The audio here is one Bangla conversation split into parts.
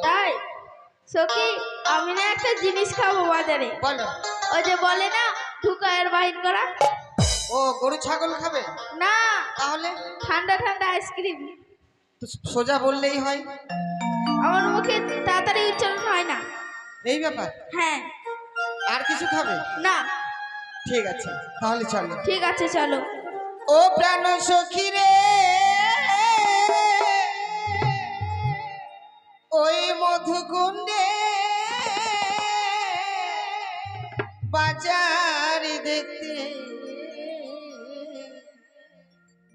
তাই সখী আমি না একটা জিনিস খাবো বাজারে। বলো। ওই যে বলে না ঢুকায়ের বাহির করা। ও গরু ছাগল খাবে না, তাহলে? ঠান্ডা ঠান্ডা আইসক্রিম। তো সোজা বললেই হয়। আমার মুখে তাড়াতাড়ি উচ্চারণ হয় না। এই ব্যাপার? হ্যাঁ। আর কিছু খাবে না। ঠিক আছে তাহলে চলো। ঠিক আছে চলো। ও প্রাণ সখী রে ওই মধুকুণ্ডে বাজার দেখতে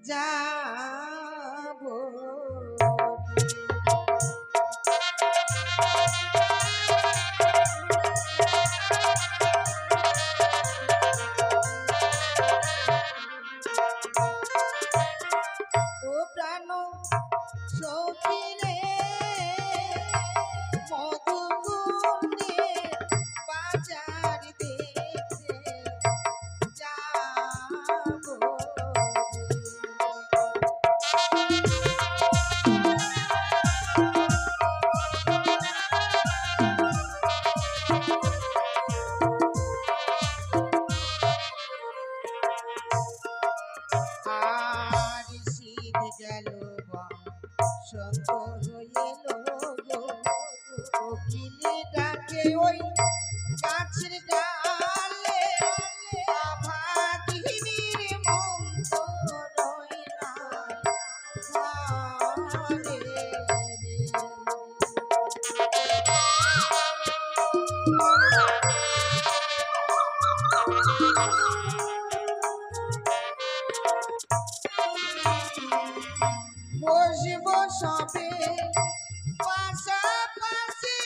যাবো। ও প্রাণ সখী রে মধুকুণ্ডে বাজার দেখতে যাবো। আর শীত গেল বসন্ত হইলো গো কোকিলে ডাকে ওই গাছের ডালে আভাগিনীর মন্দ রইলা ঘরে রে। বসব সবে পাশাপাশি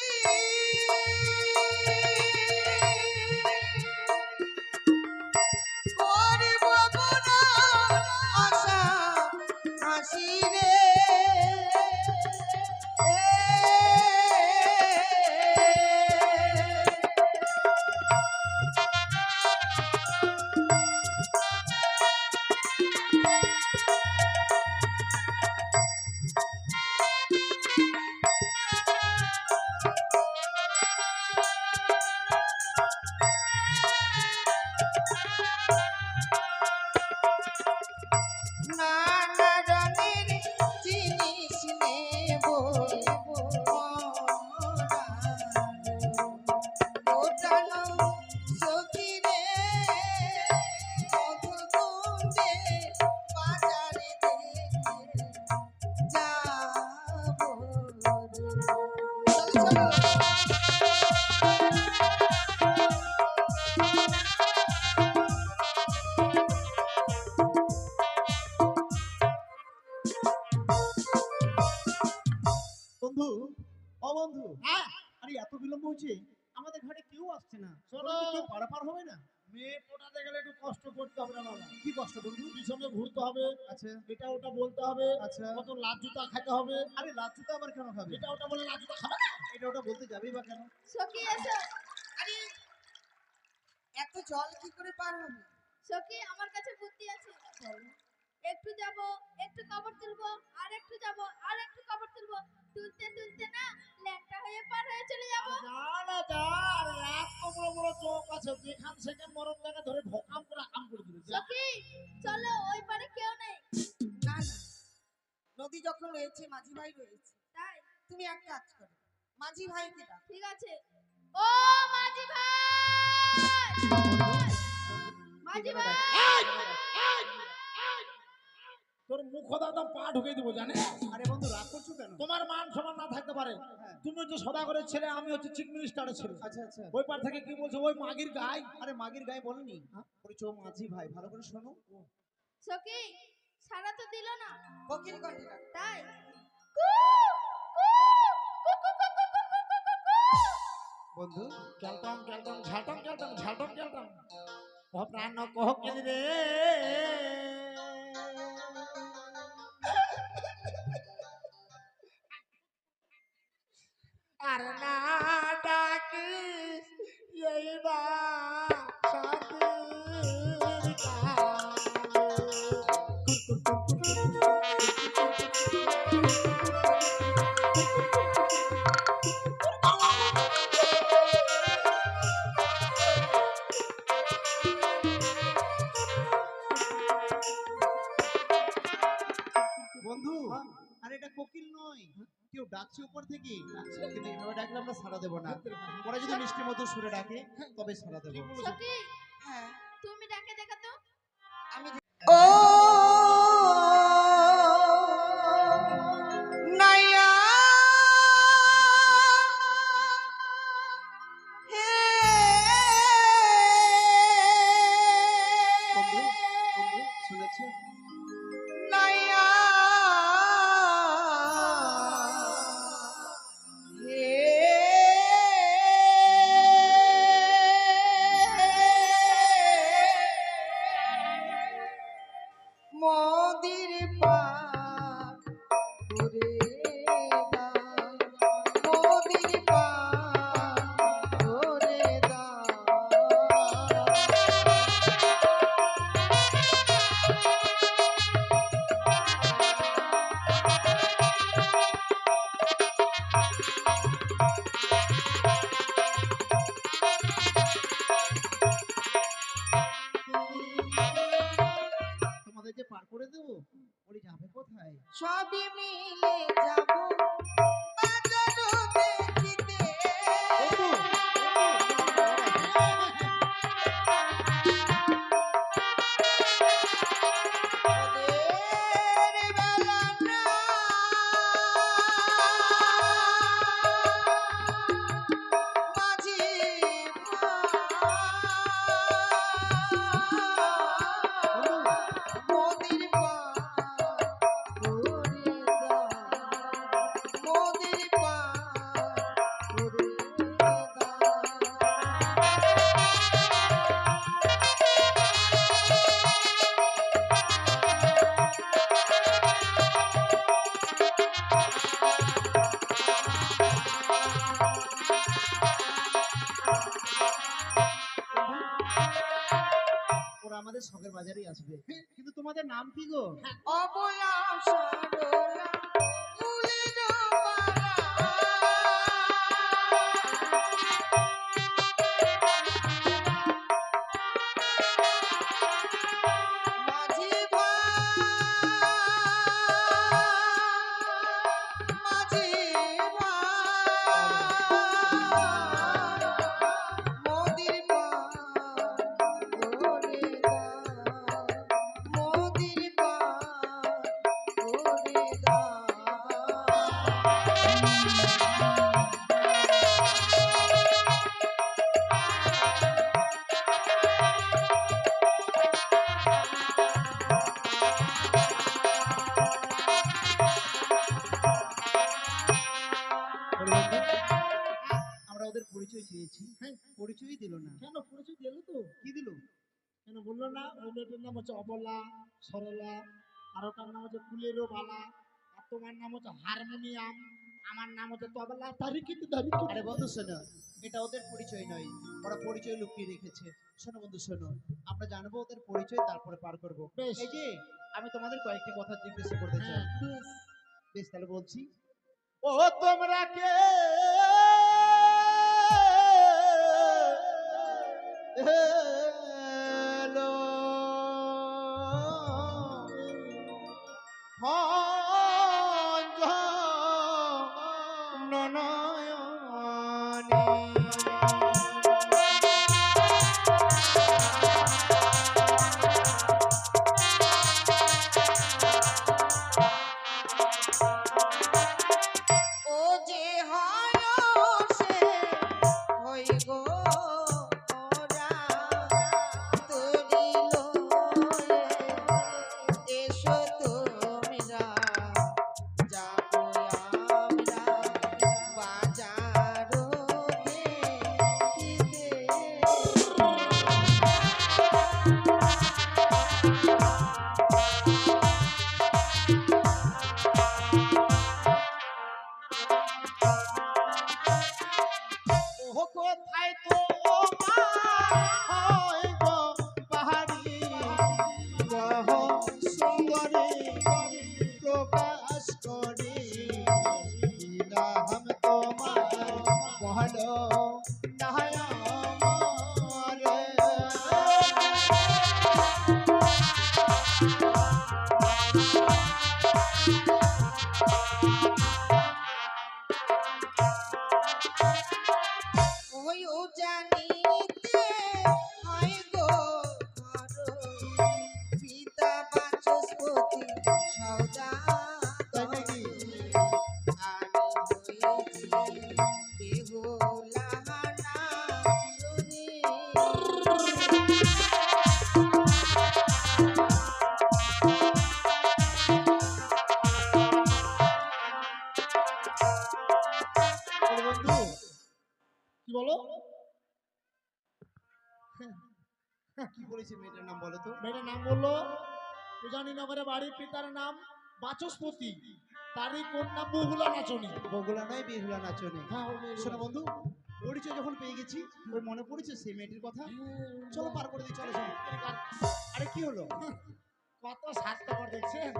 করব মনা আশা হাসি রে। নানা রঙের জিনিস নেব ওটানো সখী রে মধুকুণ্ডে বাজারে দেখতে যাবো। চলো চলো। বন্ধু, ও বন্ধু, হ্যাঁ আরে এত বিলম্ব হচ্ছে, আমাদের ঘাটে কেউ আসছে না। শোনো। কেউ পারাপার হবে না? মেয়ে পটাতে গেলে একটু কষ্ট করতে হবে না বাবা। কি কষ্ট বন্ধু? পিছনে ঘুরতে হবে, আচ্ছা এটা ওটা বলতে হবে, আচ্ছা। কত লাল জুতা খেতে হবে। আরে লাচ্ছু তো আবার কেন খাবে? এটা ওটা বলে লাল জুতা খাবে না। এটা ওটা বলতে যাবেই বা কেন? সখী এসো। আরে এত জল কি করে পার হবে? সখী আমার কাছে বুদ্ধি আছে। একটু যাব, একটু কাপড় তুলবো, আর একটু যাব, আর একটু কাপড় তুলবো, তুলতে তুলতে না ল্যাংটা হয়ে পার হয়ে চলে যাব। যা না যা, আর এত বড় বড় চোখ আছে, যেখান সেখান মরম জায়গা ধরে ভকাম করে আকাম করে দিবে। যা। সখী চলো, ওই পারে কেউ নেই। না না, নদী যখন রয়েছে মাঝি ভাই রয়েছে, তাই তুমি এক কাজ করো, মাঝি ভাইকে ডাক। ঠিক আছে। ও মাঝি ভাই, মাঝি ভাই। এই, এই, এই, তোর মুখ দাদা পা ঢুকে দিব জানে। আরে বন্ধু রাগ করছো কেন? তোমার মান সমান না থাকতে পারে। হ্যাঁ। তুমি হচ্ছে সদাগরের ছেলে, আমি হচ্ছে চিফ মিনিস্টারের ছেলে। আচ্ছা আচ্ছা। ওই পার থেকে কি বলছো ওই মাগির গায়ে? আরে মাগির গায়ে বলেনি, বলেছো মাঝি ভাই, ভালো করে শোনো। সখী সারা তো দিল না। কোকিল কণ্ঠে ডাক। তাই বন্ধু, ক্যালটং ক্যালটং ঝালটং ক্যালটং ঝালটং ক্যালটং ও প্রাণ কহ কেলি রে। আর না ডাকিস এই বাসাদির কানে। উপর থেকে কিন্তু এইভাবে ডাকলে আমরা সাড়া দেবো না। ওরা যদি মিষ্টি মধুর সুরে ডাকে তবে সাড়া দেবো। সখী হ্যাঁ তুমি ডাকে দেখা তো। আমি ও নাইয়া হে বন্ধু বন্ধু শুনেছো? নাইয়া হে মোদির পারে দা মোদির পারে দা তোমাদের যে পার করে দেবো বলি যাবে কোথায়? সবই মিলে যাব বাজারও দেখিতে বন্ধু, ওদের বেলা না মাঝি মোদির মোদির ওরা আমাদের শখের বাজারেই আসবে, কিন্তু তোমাদের নাম কি গো? অবলা সরলা ফুলের মালা মাঝি মাঝি মোদির পারে দা মোদির পারে দা বলো বন্ধু, আমরা ওদের পরিচয় চেয়েছি, পরিচয়ই দিল না। কেন পরিচয় দিল তো? কি দিল? কেন বললো না? ওই মেয়েটার নাম হচ্ছে অবলা সরলা, আর ওটার নাম হচ্ছে ফুলেরও বালা, আর তোমার নাম হচ্ছে হারমোনিয়াম, আমার নাম হচ্ছে তবলা। তারই কিন্তু আরে বন্ধু শোনো, এটা ওদের পরিচয় নয়, ওরা পরিচয় লুকিয়ে রেখেছে। শোনো বন্ধু শোনো, আমরা জানবো ওদের পরিচয়, তারপরে পার করবো। বেশ। এই যে আমি তোমাদের কয়েকটি কথা জিজ্ঞাসা করতে চাই। হ্যাঁ। বেশ তাহলে বলছি। ও তোমরা কে এলো ও যে হয় সে হই গো ওরা তরি লয়ে এসো তোমরা যাবো আমরা বাজারতে হইও জানিতে হয় গো ঘর পিতা বাচস্পতি সদা তাই নাকি? আমি হইছি বেহুলা নাচনি। বলো বন্ধু, কি বলো? কি বলেছে মেয়েটার নাম বলো তো? মেয়েটার নাম বললো উজানিনগরে বাড়ি, পিতার নাম বাচস্পতি, তারই কন্যা বহুলা নাচনী। বগুলা নয়, বেহুলা নাচনে। হ্যাঁ, ওই মেয়েগুলো। শোনো বন্ধু, পরিচয় যখন পেয়ে গেছি, ওর মনে পড়েছে সেই মেয়েটির কথা। চলো পার করে দিই, চলো চলো। আরে কি হলো? কত স্বার্থপর দেখছেন,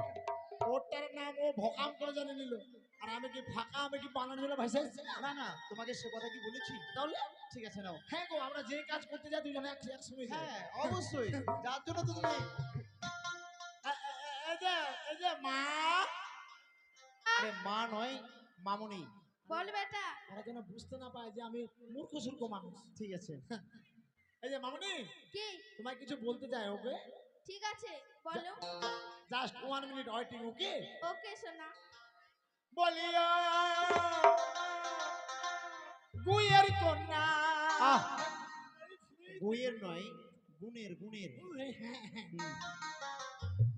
ওরটার নাম ও ভকাম করে জানে নিল, আর আমি কি ফাঁকা, আমি কি বানান হলে ভাইসা না না, তোমাকে সে কথা কি বলেছি? তাহলে ঠিক আছে নাও। হ্যাঁ গো, আমরা যে কাজ করতে যাই দুজনে একসঙ্গে যাই। হ্যাঁ অবশ্যই, যার জন্য তো তুমি। এই যে মা, আরে মা নয়, মামুনি। বল বেটা। ওরা যেন বুঝতে না পায় যে আমি মূর্খ সূর্খ মানুষ। ঠিক আছে। এই যে মামুনি, কি? তোমায় কিছু বলতে চাই, ওকে? ঠিক আছে বলো। জাস্ট 1 মিনিট ওয়েটিং, ওকে? ওকে সোনা। বলিয়া গুয়ের কন্যা। আহ, গুয়ের নয়, গুণের গুণের। হুম।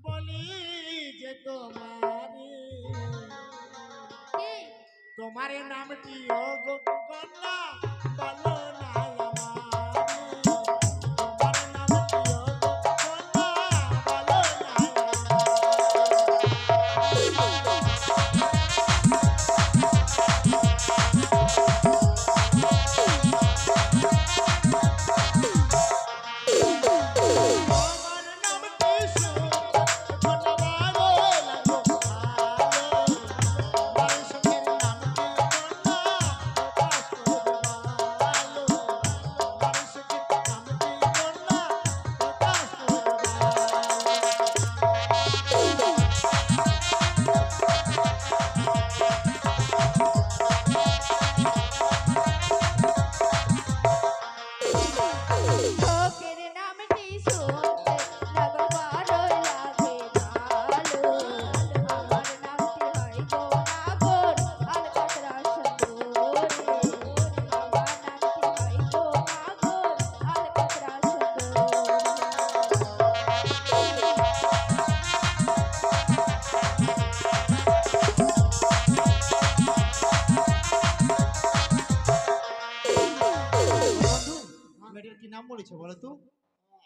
বলি যে কি? তোমার নামটি ও গো কন্যা, বলো না আমারে। তোমার নামটি ও গো কন্যা, বলো না আমার নামটি শুনে ভালো লাগো ভালো, বাড়ির নামটি কন্যা প্রকাশ করবে ভালো, বাড়ির নামটি কন্যা প্রকাশ করবে ভালো। লোকের নামটি শুনতে লাগো ভালো লাগে ভালো। আমার নামটি হয় গো নাগর আলকাতরা সুন্দরী। আমার নামটি হয় গো নাগর আলকাতরা সুন্দরী। বন্ধু, মেয়েটার কি নাম বলেছে বলো তো?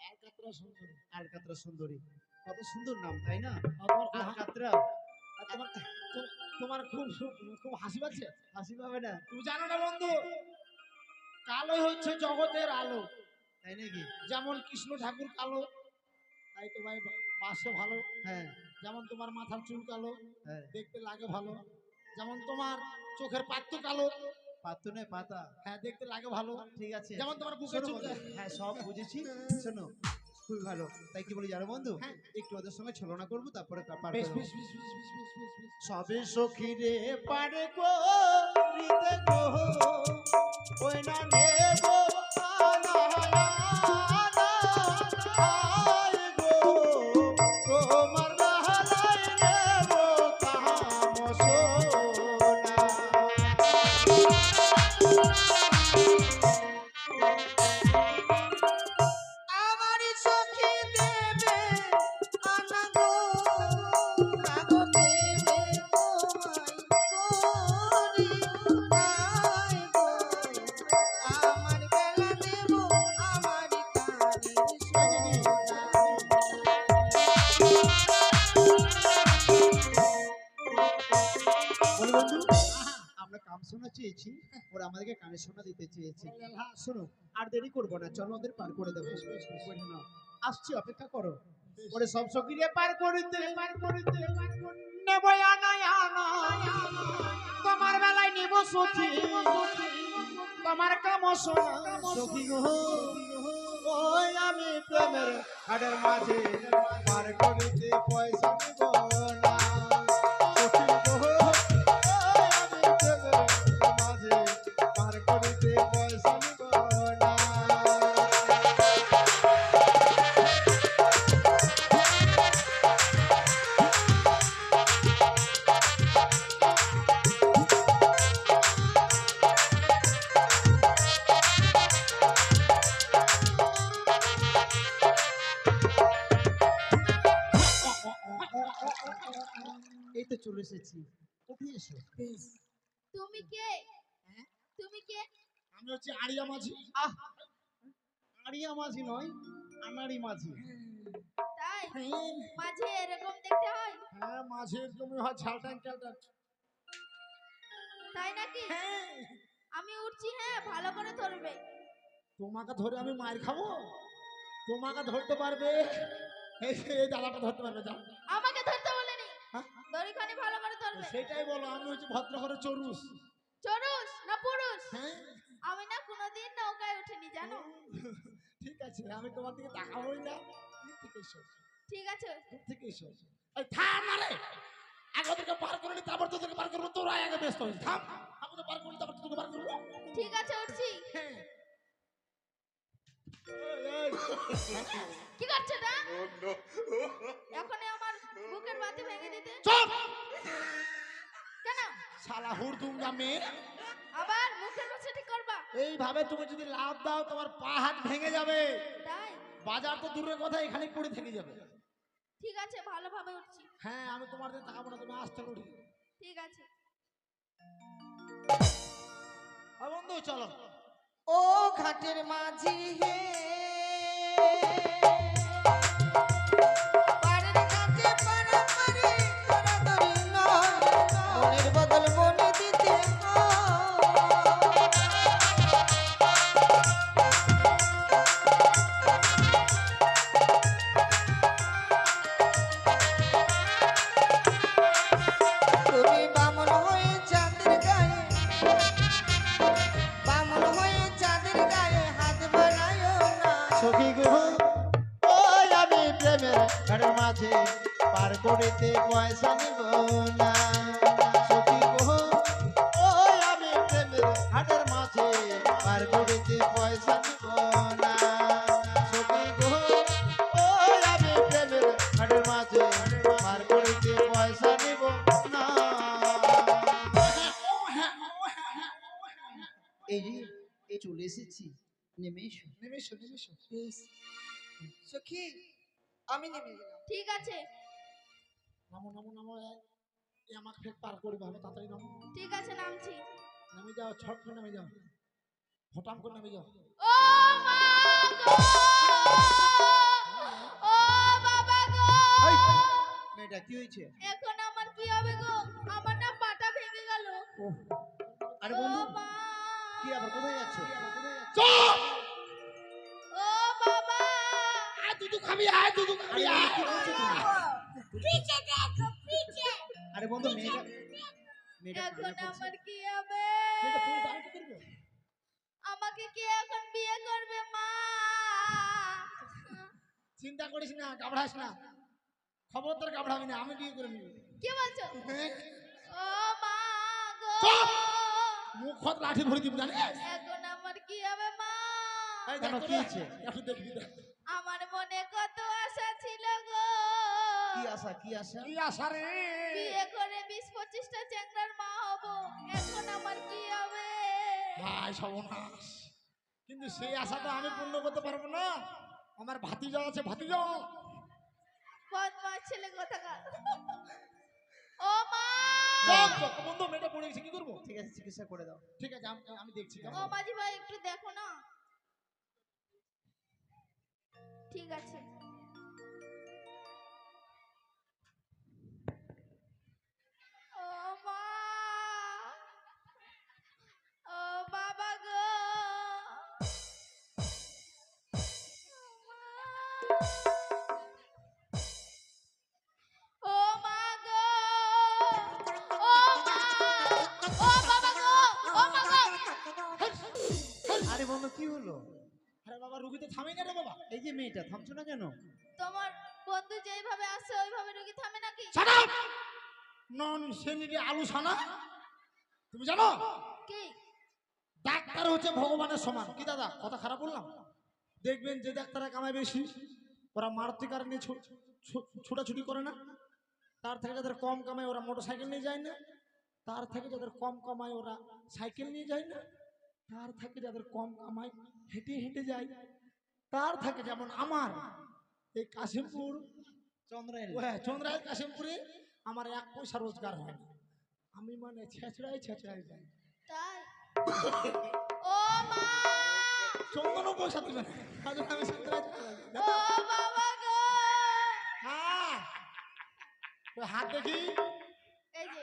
আলকাতরা সুন্দরী। আলকাতরা সুন্দরী। কত সুন্দর নাম, তাই না? তোমার খুব আলকাতরা। আর তোমার খুব খুব হাসি পাচ্ছে। হাসি পাবে না, তুমি জানো না বন্ধু, কালোই হচ্ছে জগতের আলো। তাই নাকি? যেমন কৃষ্ণ ঠাকুর কালো, তাই তোমায় বাসে ভালো। হ্যাঁ যেমন তোমার মাথার চুল কালো, হ্যাঁ। দেখতে লাগে ভালো। যেমন তোমার চোখের পাত্র কালো, পাত্র নয় পাতা। হ্যাঁ দেখতে লাগে ভালো। ঠিক আছে। যেমন তোমার বুকের শোনো চুল। বন্ধু, হ্যাঁ সব বুঝেছি। শোনো, খুবই ভালো। তাই কি বলি জানো বন্ধু, হ্যাঁ। একটু ওদের সঙ্গে ছলনা করবো, তারপরে পার বেশ করবো। বেশ বেশ বেশ বেশ বেশ বেশ বেশ। সবে সখীরে পারে গো হৃদে গো, ওই না নেব আনা আনা আয় গো, তোমার নাহালাই নেব কাম সোনা। আমার সখী দেবে আনা গো নাগো দেবে তোমায় করি আয় গো, আমার বেলা নেব আমার কানের বলি বন্ধু, আমরা কাম শোনা চেয়েছি, ওরা আমাদেরকে কানে শোনা দিতে চেয়েছে। শোনো, আর দেরি করবো না, চলো ওদের পার করে দেবো। বলে নাও, আসছি, অপেক্ষা করো। ওরে সব সকিরে পার করিতে নেব আনায় আনা, তোমার বেলায় নেব সখী তোমার কাম শোনা। সখী গো, ওই আমি প্রেমের হাটের মাঝে পার করিতে পয়সা নিব না। সখী গো, ওই আমি প্রেমের মাঝে পার করিতে পয়সা নিব না। তুমি কে? হ্যাঁ? তুমি কে? আমি হচ্ছে আড়িয়া মাঝি। আহ আড়িয়া মাঝি নয়, আনাড়ি মাঝি। তাই হ্যাঁ, মাঝে এরকম দেখতে হয়? হ্যাঁ মাঝির তুমি হয় ঝালটান ক্যালটান। তাই নাকি? হ্যাঁ, আমি উঠছি, হ্যাঁ ভালো করে ধরবে। তোমাকে ধরে আমি মার খাবো? তোমাকে ধরতে পারবে এই দাদাটা ধরতে পারবে, যাও। আমাকে ধরতে বলেনি, হ্যাঁ? দড়িখানি ভালো করে ধরবে। সেটাই বলো, আমি হচ্ছে ভদ্র করে চরুস। চড়ুস না পুরুষ? হ্যাঁ, আমি না কোনোদিন নৌকায় উঠিনি জানো। ঠিক আছে, আমি তোমার দিকে তাকাবোই না। দূর থেকে এসো, ঠিক আছে, দূর থেকে এসো। এই থাম না রে, আগে ওদেরকে পার করে নি, তারপর তোদেরকে পার করবো। তোরা আগে ব্যস্ত হইস, থাম। আমি তো পার করলি, তারপর তোদেরকে পার করবো। ঠিক আছে উঠছি। হ্যাঁ। এই, কি করছে না? এখনই আমার বুকের বাতি ভেঙে দিতে। চুপ! কেন? শালা হুড়দুঙ্গা মেয়ে। আবার মুখের কাছে ঠিক করবা? এইভাবে তুমি যদি লাভ দাও, তোমার পা হাত ভেঙে যাবে। তাই বাজার তো দূরের কথা, এখানে পড়ে থেকে যাবে। ঠিক আছে, ভালোভাবে উঠছি। হ্যাঁ, আমি তোমার দিকে তাকাবো না, তুমি আসতে উঠি। ঠিক আছে। বন্ধু চলো। ও ঘাটের মাঝি হে, পাড়ের কাছে পারাপারে দরাদরি নয়, মনের বদল মনে দিতে তুমি বামন হয়ে চাঁদের গায়ে, বামন হয়ে চাঁদের গায়ে হাত বাড়ায়ো না। সখী গো, ওই আমি প্রেমের ঘাটের মাঝে পার করিতে পয়সা নিব না। সখী গো, ওই আমি প্রেমের ঘাটের মাঝে পার করিতে পয়সা নিব না। সখী গো, ওই আমি প্রেমের ঘাটের মাঝে পার করিতে পয়সা নিব না। এই যে এই চলে এসেছি, নেমে এসো। নেমে এসো, নেমে এসো। বেশ। সখী, আমি নেমে গেলাম। ঠিক আছে, নামো, নামো, নামো। এই আমাকে ফের পার করবে, হবে তাড়াতাড়ি নামো। ঠিক আছে নামছি। নেমে যাও, ছট করে নেমে যাও, হঠাম করে নেমে যাও। ও মা গো, ও বাবা গো, এই, মেয়েটা কি হয়েছে? এখন আমার কি হবে গো? আমার না পাটা ভেঙে গেল। ওহ, আরে ও বন্ধু, মা, কি আবার কোথায় যাচ্ছ? চুপ! ও বাবা, আয় দুধু খাবি, আয় দুধু খাবি, আরে আয়। কি বলছো তুমি? পিছে দেখো পিছে। আরে বন্ধু, মেয়েটা মেয়েটা এখন কান্না করছে। আমার কি হবে? মেয়েটা পুরো দাঁড় কি করবে? আমাকে কে এখন বিয়ে করবে মা? চিন্তা করিস না, ঘাবড়াস না, খবরদার ঘাবড়াবি না, আমি বিয়ে করে নিব। কি বলছো? হ্যাঁ? ও মা গো, চুপ! মুখ হাত লাঠি ভরে দিব, জানিস? এখন আমার কি হবে মা? এই কেন, দেখ তো কি রে, হয়েছে? একটু দেখবি দেখ। আমার মনে কত আশা ছিল গো, কি আশা, কি আশা? কি আশা রে? বিয়ে করে 20-25টা চ্যাংড়ার মা হব। এখন আমার কি হবে? ভাই সর্বনাশ, কিন্তু সেই আশাটা আমি পূর্ণ করতে পারবো না। আমার ভাতিজা আছে, ভাতিজা। বদমাস ছেলে কোথাকার। ও মা, চুপ, চুপ। বন্ধু, মেয়েটা পড়ে গেছে, কি করবো? ঠিক আছে, চিকিৎসা করে দাও। ঠিক আছে, আমি দেখছি। ও মাঝি ভাই একটু দেখো না। ঠিক আছে। ও মা, ও বাবা গো, ও মা গো, ও মা, ও বাবা গো, ও মা গো। আরে বন্ধু, কি হলো? আরে বাবা, রুগী তো থামেই না রে বাবা। এই যে মেয়েটা, থামছো না কেন? তোমার বন্ধু যেইভাবে আসছে ওইভাবে রোগী থামে নাকি? Shut up! নন সেনিরি আলু সানা। তুমি জানো কি? ডাক্তার হচ্ছে ভগবানের সমান। কি দাদা, কথা খারাপ বললাম? দেখবেন যে ডাক্তাররা কামায় বেশি, ওরা মারুতি কার নিয়ে ছুটাছুটি করে না। তার থেকে যাদের কম কামায় ওরা মোটর সাইকেল নিয়ে যায় না। তার থেকে যাদের কম কামায় ওরা সাইকেল নিয়ে যায় না। তার থেকে যাদের কম কামায় হেঁটে হেঁটে যায়। তার থেকে যেমন আমার এই কাশিমপুর চন্দ্রায়ন। চন্দ্রায় কাশিমপুরে আমার 1 পয়সা রোজগার হয় না। আমি মানে ছেঁচড়াই যাই। ও মা, চন্দনও পয়সা দিবে না। আজ আমি শুনতে পাচ্ছি। ও বাবা গো, হ্যাঁ ওই হাত দেখি, এই যে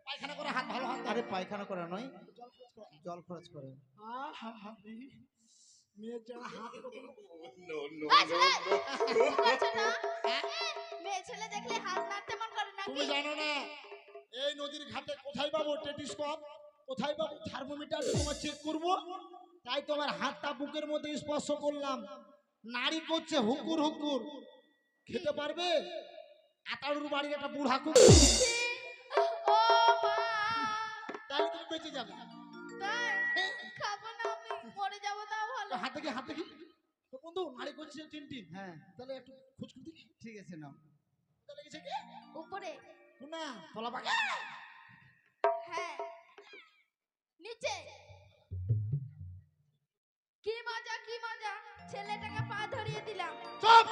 পায়খানা করে হাত, ভালো হাত। আরে পায়খানা করা নয়, জল খরচ করে। দেখি মেয়ের যারা হাত কত- এই ছেলে, কি করছো না? মেয়ে ছেলে দেখলে হাত নাড়তে মন করে তুমি নাকি? জানো না এই নদীর ঘাটে কোথায় পাবো টেলিস্কোপ, কোথায় পাবো থার্মোমিটার তোমার চেক করব? তাই তোমার হাতটা বুকের মধ্যে স্পর্শ করলাম, নাড়ি করছে হুকুর হুকুর। খেতে পারবে? আতাড়ুর বাড়ির একটা বুড়া কুকুর, ও মা, তাহলে তুমি বেঁচে যাবে। তাই খাবো না, আমি মরে যাবো তাও ভালো। তো হাত দেখি, হাত দেখি। তো বন্ধু নাড়ি করছে টিন টিন, হ্যাঁ তাহলে একটু খুঁজকুর দেখি। ঠিক আছে নাও। কোথায় লেগেছে কি? উপরে, না তলা পাকা। হ্যাঁ নিচে। কি মজা, কি মজা, ছেলেটাকে পা ধরিয়ে দিলাম। চুপ!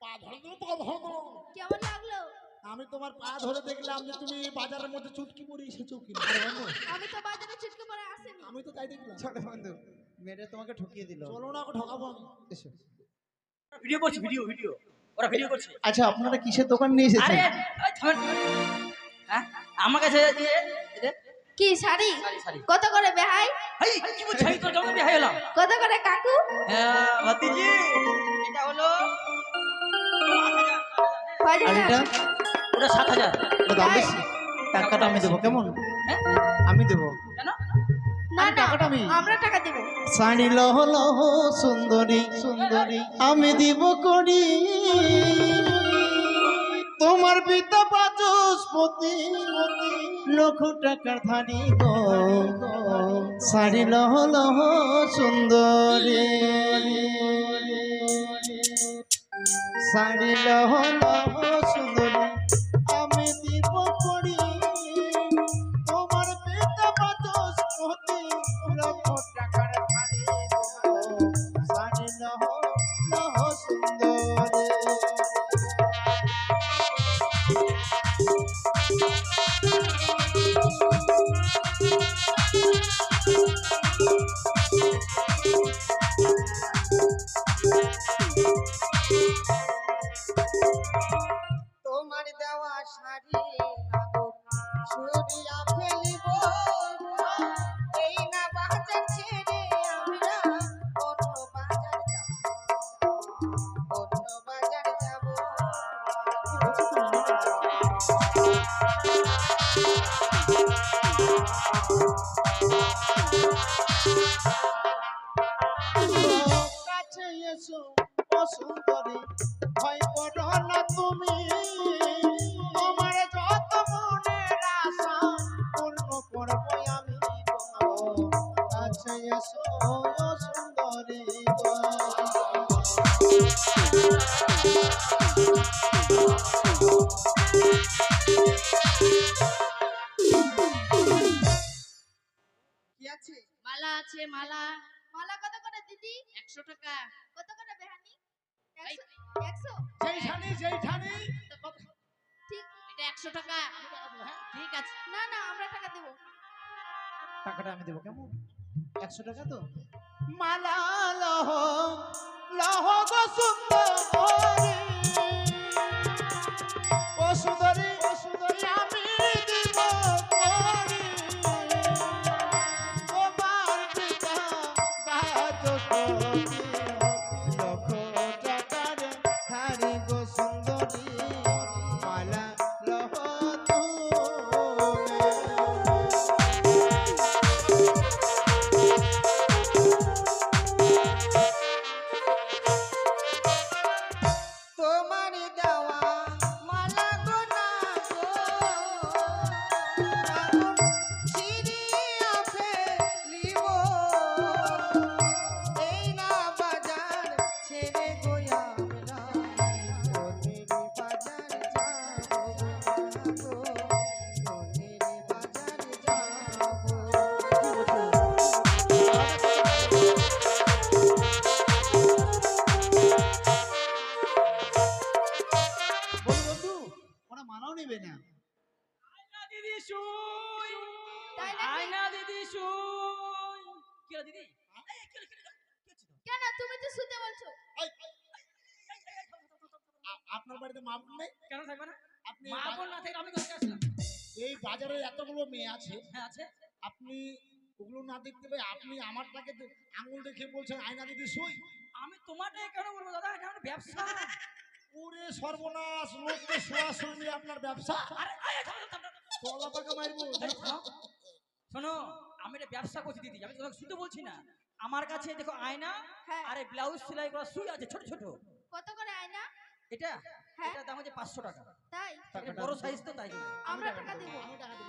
পা ধরে দেবো, পা ধরে দেবো। কেমন লাগলো? আমি তোমার পা ধরে দেখলাম যে তুমি বাজারের মধ্যে চুটকি পরে এসেছো কিনা। আমি তো বাজারে চুটকে পরে আসেনি। আমি তো তাই দেখলাম। ছোট বন্ধু, মেয়েটা তোমাকে ঠকিয়ে দিল। চলো না, ওকে ঠকাবো আমি। এসো। ভিডিও করছে, ভিডিও ওরা ভিডিও করছে। আচ্ছা, আপনারা কিসের দোকান নিয়ে আরে এসেছেন? ওই থামেন। হ্যাঁ আমার কাছে দিয়ে দে। কি শাড়ি? শাড়ি, শাড়ি। কত করে বেহাই? হাই কি বলছিস? আমি তো জঙ্গল বিয়ে হলাম। কত করে কাকু? ভাতিজি এটা হলো 5,000। কয় আর টাকা? এটা? ওটা 7,000। ওটা দাম বেশি। টাকাটা আমি দেবো, কেমন? হ্যাঁ আমি দেবো। কেন? না না, টাকাটা আমরা টাকা দেব। শাড়ি লহ লহ সুন্দরী সুন্দরী আমি দিব করি, তোমার পিতা বাচস্পতি লক্ষ টাকার ধানি গো, শাড়ি লহ লহ সুন্দরী, শাড়ি লহ লহ সুন্দরী আমি দিব করি, তোমার পিতা বাচস্পতি লক্ষ টাকার ধানি গো, শাড়ি লহ লহ সুন্দরী। তোমার দেওয়া শাড়ি ছুরিয়া ফেলিব, এই না বাজার ছেড়ে আমরা অন্য বাজার যাব, অন্য বাজার যাব। কাছে এসো ও সুন্দরী, ভয় করো না তুমি, তোমার যত মনের আশা পূর্ণ করবো আমি গো, কাছে এসো ও সুন্দরী গো। কি আছে? মালা আছে, মালা। মালা কত করে দিদি? 100 টাকা। কত করে বেহানি? 100। যেইখানে যেইখানে ঠিক, এটা 100 টাকা। ঠিক আছে। না না, আমরা টাকা দেব। টাকাটা আমি দেবো, কেমন? 100 টাকা তো। মালা লহ লহ গো সুন্দরী, ও সুন্দরী ও সুন্দরী আমি দিব করি, তোমার পিতা বাচস্পতি লক্ষ টাকার ধারি গো সুন্দরী, মালা লহ তুমি। দিদি কেন তুমি তো শুতে বলছো? আপনার বাড়িতে মা বোন নেই? কেন থাকবে না? আপনি মা বোন না থেকে আমি কোথায় আসলাম? এই বাজারে এতগুলো মেয়ে আছে, হ্যাঁ আছে। আপনি ওগুলো না দেখতে পেয়ে আপনি আমারটাকে আঙুল দেখে বলছেন আয়না দিদি সই। আমি তোমারটাই কেন বলবো দাদা, এটা আমার ব্যবসা। ওরে সর্বনাশ, লোককে শোয়া শুনবি আপনার ব্যবসা। আরে তলা পাকা মারবো। শোনো, আমি এটা ব্যবসা করছি দিদি, আমি তোমাকে শুনতে বলছি না। আমার কাছে দেখো আয়না হ্যাঁ। আর ব্লাউজ সেলাই করা সুই আছে ছোট ছোট। কত করে আয়না? এটা হ্যাঁ। এটা দাম হচ্ছে 500 টাকা। তাই এটা বড় সাইজ তো তাই জন্য। আমরা টাকা দেবো।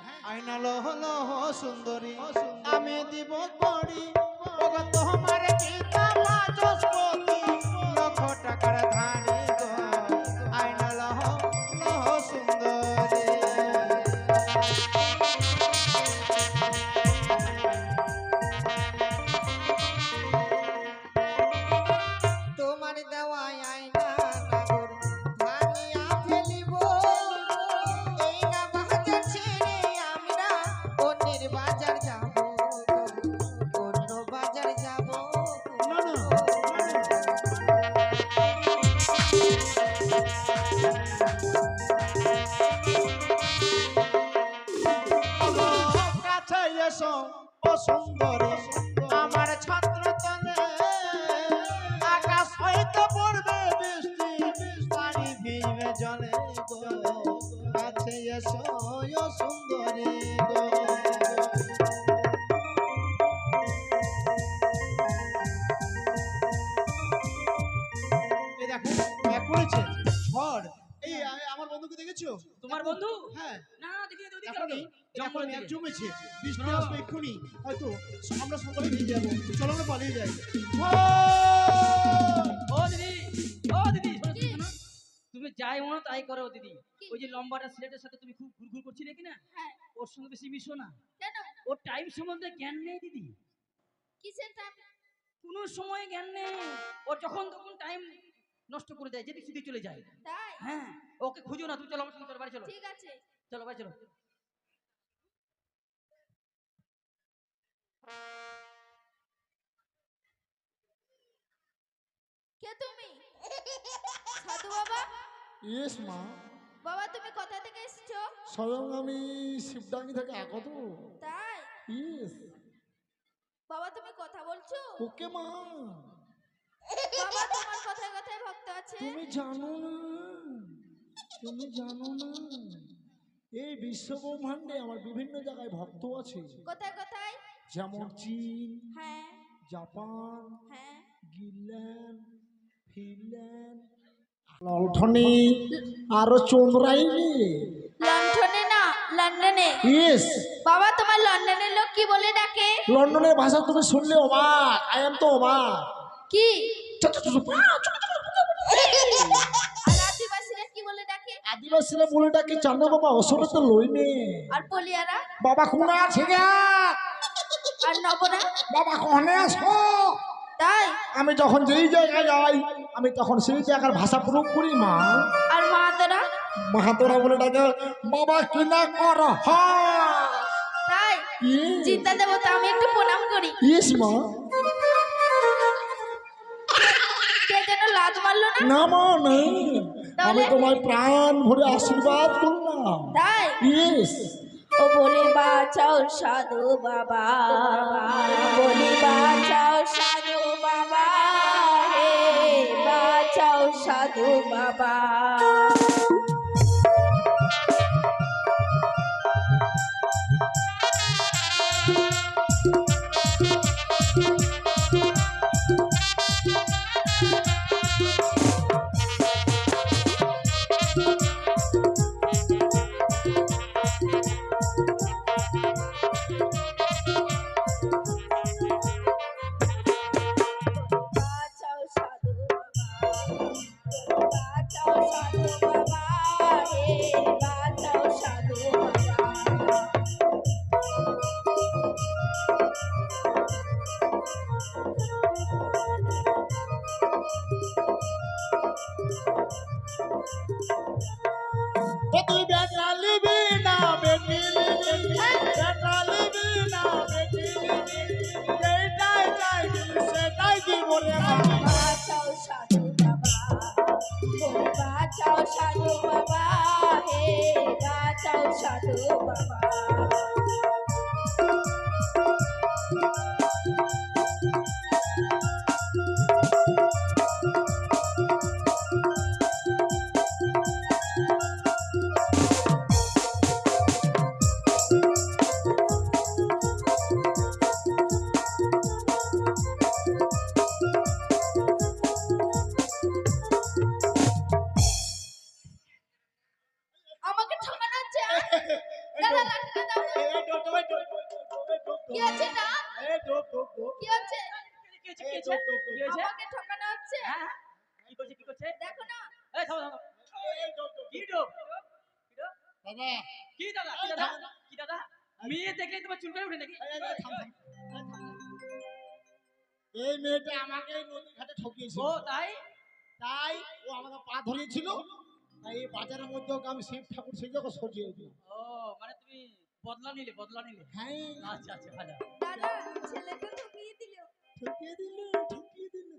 হ্যাঁ আয়না লহ লহ সুন্দরী আমি দিব করি ওগো তোমার পিতা বাচস্পতি লক্ষ টাকার ধানি গো আয়না লহ লহ সুন্দরী। তোমার দেওয়া আয়না নাগর ভাঙিয়া ফেলিব এই না বাজার ছেড়ে আমরা অন্যের বাজার যাব অন্য বাজার যাব। না না কাছে এসো ও সুন্দরী আমার ছাত্র তলে আকাশ হইতে পড়বে বৃষ্টি পানি ভিজবে জলে গো কাছে এসো ও সুন্দরী গো। এই দেখো এক করেছে ঝড়। এই আমার বন্ধুকে দেখেছো? তোমার বন্ধু? হ্যাঁ না না দেখি দেখি এখন দেখি। এখন জঙ্গলের এক দিকে। জমেছে বৃষ্টি আসবে এক্ষুনি হয়তো আমরা সকলে ভিজে যাবো। চলো আমরা পালিয়ে যাই। ও দিদি, ও দিদি, শোনো, শোনো। তুমি যাই মনে তাই করো দিদি। কি? ওই যে লম্বাটা ছেলেটার সাথে তুমি খুব ঘুরঘুর করছিলে কিনা, হ্যাঁ। ওর সঙ্গে বেশি মিশো না। কেন? ওর টাইম সম্বন্ধে জ্ঞান নেই দিদি, কিসের টাইম? কোনো সময় জ্ঞান নেই। ও যখন তখন টাইম নষ্ট করে দেয়, যেদিক সেদিক চলে যায়। তাই হ্যাঁ, ওকে খুঁজো না, তুমি চলো আমার সঙ্গে, চলো বাড়ি চলো, ঠিক আছে। চলো বাড়ি চলো। কে তুমি? সাধু বাবা? ইয়েস মা, বাবা তুমি কোথা থেকে এসেছো? স্বয়ং আমি শিবডাঙ্গি থেকে আগত। তাই ইয়েস বাবা তুমি কথা বলছো? ওকে মা, বাবা তোমার কথায় কথায় ভক্ত আছে। তুমি জানো না, তুমি জানো না এই বিশ্ব ব্রহ্মাণ্ডে আমার বিভিন্ন জায়গায় ভক্ত আছে, কোথায় কোথায়? যেমন চীন, হ্যাঁ জাপান, হ্যাঁ। গিনল্যান্ড, ফিনল্যান্ড, লন্ঠনে, আরো চন্দ্রাইনে। লন্ডনে না লন্ডনে। ইয়েস, বাবা তোমার লন্ডনের লোক কি বলে ডাকে? লন্ডনের ভাষা তুমি শুনলে অবাক, আই এম তো অবাক। কি? আর আদিবাসীরা কি বলে ডাকে? আদিবাসীরা বলে ডাকে চাঁদা বাবা অসরে তো লইনে। আর পলিয়ারা? বাবা কোনা আছে গা, আর নবরা? বাবা কোনে আছো? তাই আমি যখন যেই জায়গায় যাই আমি তখন সেই জায়গার ভাষা প্রয়োগ করি মা। আর মাহাতরা? মাহাতোরা বলে ডাকে বাবা কিনা কর। তাই চিন্তা দেবতা আমি একটু প্রণাম করি। ইয়েস মা। কে যেন লাত মারলো না? না মা নেই, আমি তাহলে? তোমায় প্রাণ ভরে আশীর্বাদ করলাম। তাই ইয়েস, ও বলে বাঁচাও সাধু বাবা, বলি বাঁচাও সাধু বাবা, হে বাঁচাও সাধু বাবা। বাঁচাও সাধু বাবা, বাঁচাও ওরে বাবা বাঁচাও সাধু বাবা, ও বাঁচাও সাধু বাবা, হে বাঁচাও সাধু বাবা। আমাকে ঠকানো হচ্ছে, দাদা লাঠিটা দাও। কি হচ্ছে না? কি হচ্ছে? কি হয়েছে, কি হয়েছে? কি হয়েছে? আমাকে ঠকানো হচ্ছে, হ্যাঁ, কি করছে, কি করছে? দেখো না। এই থামো, থামো। কি ডোব? কি ডোব? বাবা কি দাদা, কি দাদা, কি দাদা? মেয়ে দেখলে তোমার চুল করে উঠে নাকি? এই মেয়েটা আমাকে এই নদীর ঘাটে ঠকিয়েছিল ও তাই? তাই ও আমাকে পা ধরিয়েছিল তাই এই বাজারের মধ্যে ওকে আমি শিব ঠাকুর সেজে ওকে সরিয়ে দিলাম ও মানে তুমি বদলা নিলে, বদলা নিলে। হ্যাঁ আচ্ছা আচ্ছা ভালো। দাদা ছেলেটা ঠকিয়ে দিল। ঠকিয়ে দিলে ঠকিয়ে দিলে